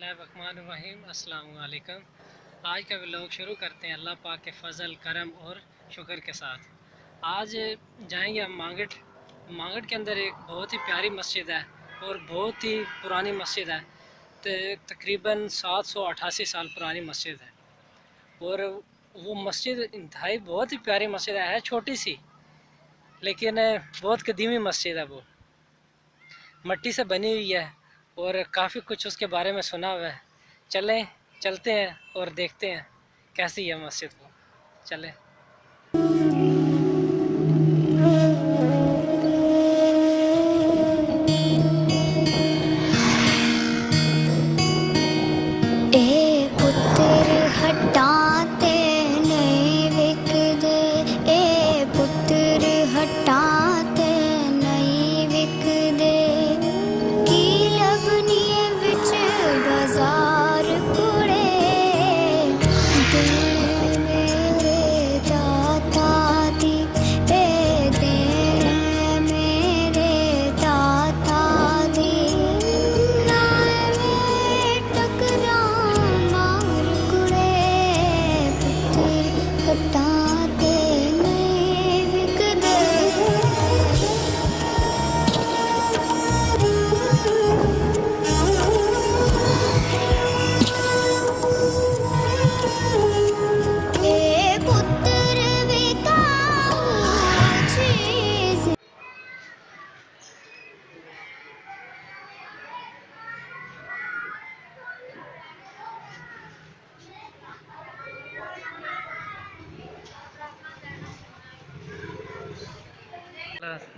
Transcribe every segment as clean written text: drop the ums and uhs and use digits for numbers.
बिस्मिल्लाहिर्रहमानिर्रहीम। अस्सलाम वालेकुम। आज का व्लॉग शुरू करते हैं अल्लाह पाक के फ़ज़ल करम और शुक्र के साथ। आज जाएंगे हम मांगट के अंदर एक बहुत ही प्यारी मस्जिद है और बहुत ही पुरानी मस्जिद है। तकरीबन 788 साल पुरानी मस्जिद है और वो मस्जिद इंतहाई बहुत ही प्यारी मस्जिद है छोटी सी, लेकिन बहुत कदीमी मस्जिद है। वो मट्टी से बनी हुई है और काफ़ी कुछ उसके बारे में सुना हुआ है। चलते हैं और देखते हैं कैसी है मस्जिद को। चलें। ए पुत्र हटाते नहीं विकदे, ए पुत्र हटाते नहीं विकदे, की लबनिए विच बाजार कुड़े, देने मेरे दाता दी, ए देने मेरे दाता दी, हटाते नहीं विकदे। ए पुत्र विकाऊ चीज।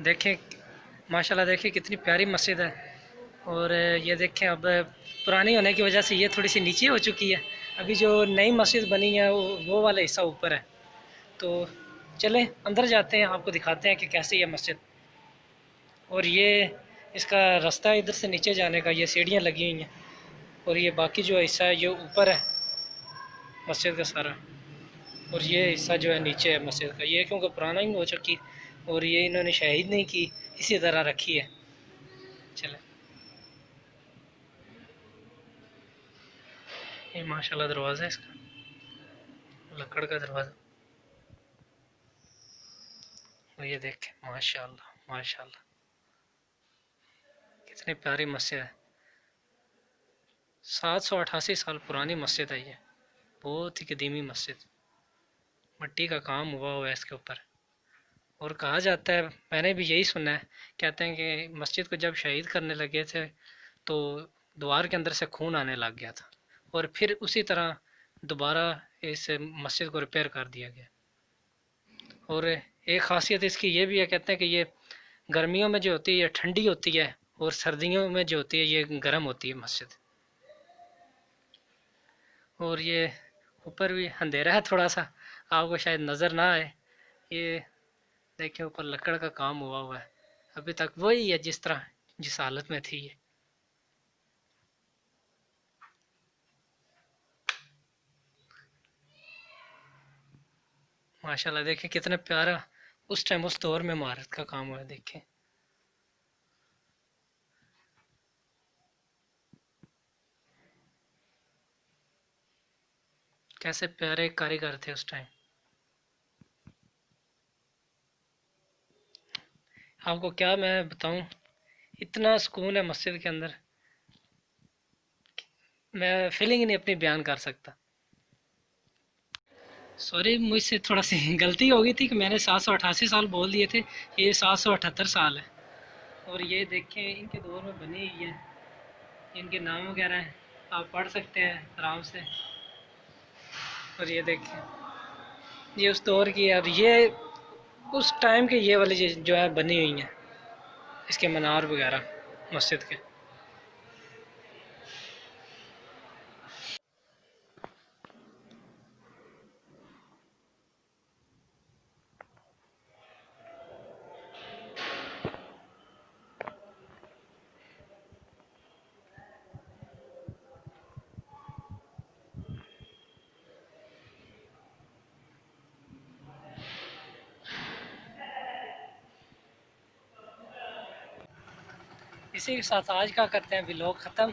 देखें माशाल्लाह, देखें कितनी प्यारी मस्जिद है। और ये देखें, अब पुरानी होने की वजह से ये थोड़ी सी नीचे हो चुकी है। अभी जो नई मस्जिद बनी है वो वाला हिस्सा ऊपर है। तो चलें अंदर जाते हैं, आपको दिखाते हैं कि कैसी है मस्जिद। और ये इसका रास्ता है इधर से नीचे जाने का, ये सीढ़ियाँ लगी हुई हैं। और ये बाकी जो हिस्सा है ये ऊपर है मस्जिद का सारा, और ये हिस्सा जो है नीचे है मस्जिद का। ये क्योंकि पुराना ही हो चुकी और ये इन्होंने शहीद नहीं की, इसी तरह रखी है। चले, ये माशाल्लाह दरवाज़ा है इसका, लकड़ का दरवाज़ा। और ये देखें माशाल्लाह माशाल्लाह, कितनी प्यारी मस्जिद है। 788 साल पुरानी मस्जिद है ये, बहुत ही कदीमी मस्जिद। मिट्टी का काम हुआ है इसके ऊपर। और कहा जाता है, मैंने भी यही सुना है, कहते हैं कि मस्जिद को जब शहीद करने लगे थे तो द्वार के अंदर से खून आने लग गया था, और फिर उसी तरह दोबारा इस मस्जिद को रिपेयर कर दिया गया। और एक ख़ासियत इसकी ये भी है, कहते हैं कि ये गर्मियों में जो होती है ये ठंडी होती है, और सर्दियों में जो होती है ये गर्म होती है मस्जिद। और ये ऊपर भी अंधेरा है थोड़ा सा, आपको शायद नज़र ना आए। ये देखिए ऊपर लकड़ का काम हुआ है, अभी तक वही है जिस तरह जिस हालत में थी ये। माशाल्लाह, देखें कितना प्यारा उस टाइम उस दौर में महारत का काम हुआ है। देखें कैसे प्यारे कारीगर थे उस टाइम। आपको क्या मैं बताऊं, इतना सुकून है मस्जिद के अंदर, मैं फीलिंग ही नहीं अपनी बयान कर सकता। सॉरी, मुझसे थोड़ा सी गलती हो गई थी कि मैंने 788 साल बोल दिए थे, ये 778 साल है। और ये देखें इनके दौर में बनी हुई है, इनके नाम वगैरह हैं, आप पढ़ सकते हैं आराम से। और ये देखें ये उस दौर की है, और ये उस टाइम के ये वाली जो है बनी हुई हैं, इसके मीनार वगैरह मस्जिद के। इसी के साथ आज का करते हैं व्लॉग ख़त्म।